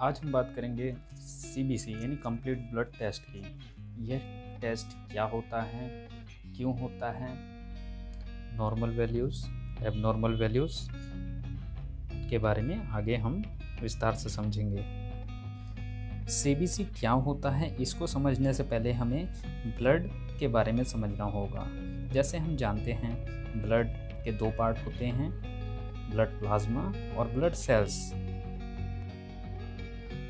आज हम बात करेंगे सीबीसी यानी कंप्लीट ब्लड टेस्ट की। यह टेस्ट क्या होता है, क्यों होता है, नॉर्मल वैल्यूज़, एबनॉर्मल वैल्यूज़ के बारे में आगे हम विस्तार से समझेंगे। सीबीसी क्या होता है, इसको समझने से पहले हमें ब्लड के बारे में समझना होगा। जैसे हम जानते हैं ब्लड के दो पार्ट होते हैं, ब्लड प्लाज्मा और ब्लड सेल्स।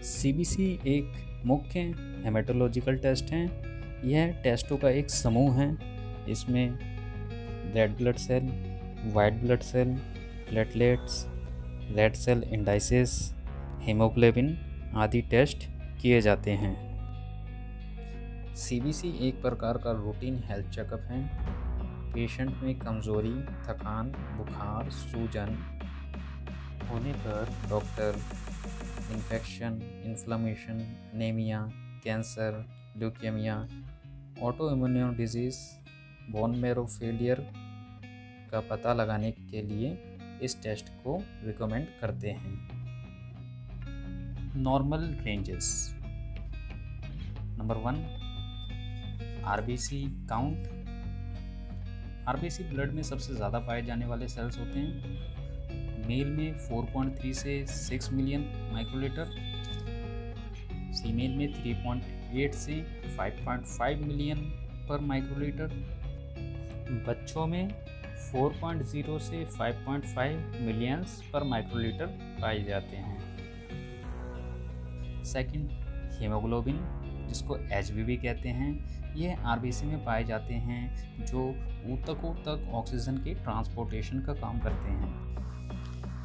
सीबीसी एक मुख्य हेमेटोलॉजिकल टेस्ट है। यह टेस्टों का एक समूह है। इसमें red blood cell, white blood cell, platelets, red cell indices, haemoglobin आदि टेस्ट किए जाते हैं। सीबीसी एक प्रकार का रूटीन हेल्थ चेकअप है। पेशेंट में कमज़ोरी, थकान, बुखार, सूजन होने पर doctor infection, inflammation, anaemia, cancer, leukaemia, auto immune disease, bone marrow failure का पता लगाने के लिए इस टेस्ट को रिकमेंड करते हैं। Normal ranges. Number 1, RBC count. RBC blood में सबसे ज़्यादा पाए जाने वाले सेल्स होते हैं। मेल में 4.3 से 6 मिलियन माइक्रोलीटर, फीमेल में 3.8 से 5.5 मिलियन पर माइक्रोलीटर, बच्चों में 4.0 से 5.5 मिलियंस पर माइक्रोलीटर पाए जाते हैं। सेकंड, हीमोग्लोबिन, जिसको एचबीवी कहते हैं। यह आरबीसी में पाए जाते हैं जो ऊतकों तक ऑक्सीजन के ट्रांसपोर्टेशन का काम करते हैं।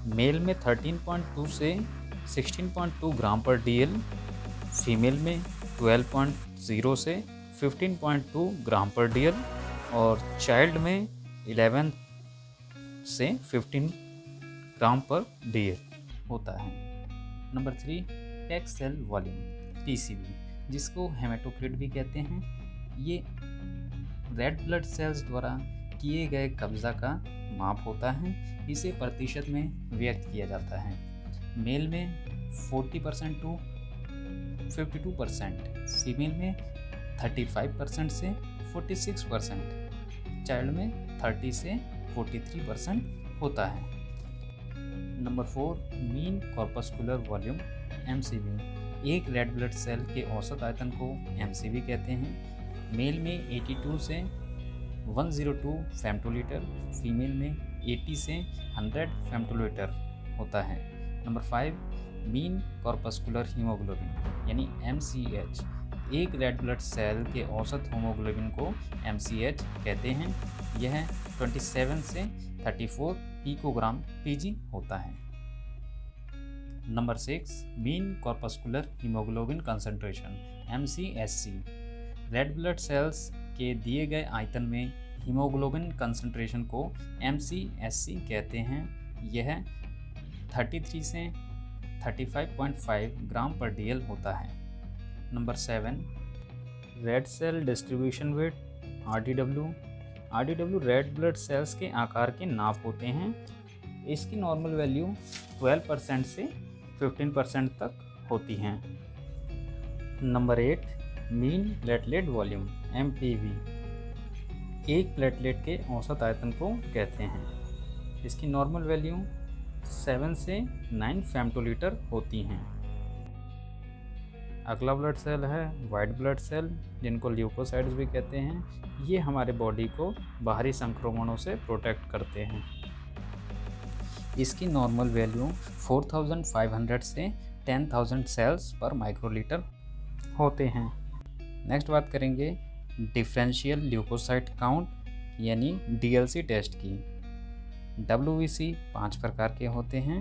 मेल में 13.2 से 16.2 ग्राम पर डीएल, फीमेल में 12.0 से 15.2 ग्राम पर डीएल और चाइल्ड में 11 से 15 ग्राम पर डीएल होता है। Number 3, tag cell volume, TCV, जिसको हेमेटोक्रिट भी कहते हैं। ये रेड ब्लड सेल्स द्वारा किए गए कब्जा का माप होता है। इसे प्रतिशत में व्यक्त किया जाता है। मेल में 40% टू 52%, फीमेल में 35% से 46%, चाइल्ड में 30 से 43% होता है। Number 4, mean corpuscular volume, MCV. एक रेड ब्लड सेल के औसत आयतन को एमसीवी कहते हैं। मेल में 82 से 102 फेम्टोलीटर, फीमेल में 80 से 100 फेम्टोलीटर होता है। नंबर 5, मीन कॉर्पस्कुलर हीमोग्लोबिन यानी MCH। एक रेड ब्लड सेल के औसत हीमोग्लोबिन को MCH कहते हैं। यह 27 से 34 पिकोग्राम PG होता है। Number 6, mean corpuscular haemoglobin concentration, MCSC। Red blood cells के दिए गए आयतन में हीमोग्लोबिन कंसंट्रेशन को MCSC कहते हैं। यह 33 से 35.5 ग्राम पर डीएल होता है। Number 7, red cell distribution width, RDW। RDW red blood cells के आकार के नाप होते हैं। इसकी नॉर्मल वैल्यू 12% से 15% तक होती हैं। Number 8, mean platelet volume, MPV। एक प्लेटलेट के औसत आयतन को कहते हैं। इसकी नॉर्मल वैल्यू 7 से 9 फेम्टोलीटर होती हैं। अगला ब्लड सेल है वाइट ब्लड सेल, जिनको ल्यूकोसाइट्स भी कहते हैं। ये हमारे बॉडी को बाहरी संक्रमणों से प्रोटेक्ट करते हैं। इसकी नॉर्मल वैल्यू 4500 से 10,000 सेल्स पर माइक्रोलीटर होते हैं। नेक्स्ट बात करेंगे डिफरेंशियल ल्यूकोसाइट काउंट यानी डीएलसी टेस्ट की। WBC 5 प्रकार के होते हैं,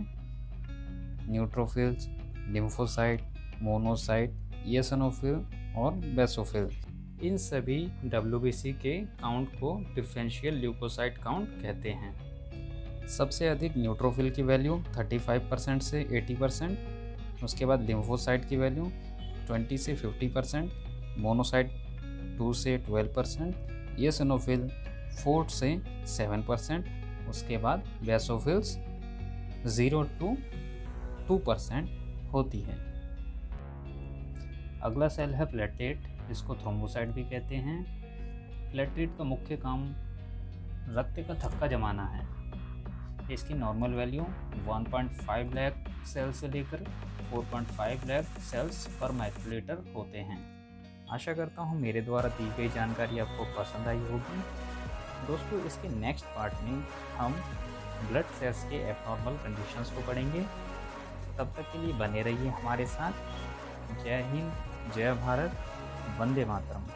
न्यूट्रोफिल्स, लिम्फोसाइट, मोनोसाइट, एसिनोफिल और बेसोफिल। इन सभी WBC के काउंट को डिफरेंशियल ल्यूकोसाइट काउंट कहते हैं। सबसे अधिक न्यूट्रोफिल की वैल्यू 35% से 80%, उसके बाद लिम्फोसाइट की वैल्यू 20 से 50%, मोनोसाइट 2 से 12%, एसिनोफिल 4 से 7%, उसके बाद बेसोफिल्स 0 to 2% होती है। अगला सेल है प्लेटलेट, इसको थ्रोम्बोसाइट भी कहते हैं। प्लेटलेट का मुख्य काम रक्त का थक्का जमाना है। इसकी नॉर्मल वैल्यू 1.5 लाख सेल से लेकर 4.5 लाख सेल्स पर माइक्रोलीटर होते हैं। आशा करता हूँ मेरे द्वारा दी गई जानकारी आपको पसंद आई होगी। दोस्तों, इसके नेक्स्ट पार्ट में हम ब्लड सेल्स के एबनॉर्मल कंडीशंस को पढ़ेंगे। तब तक के लिए बने रहिए हमारे साथ। जय हिंद, जय भारत, वंदे मातरम।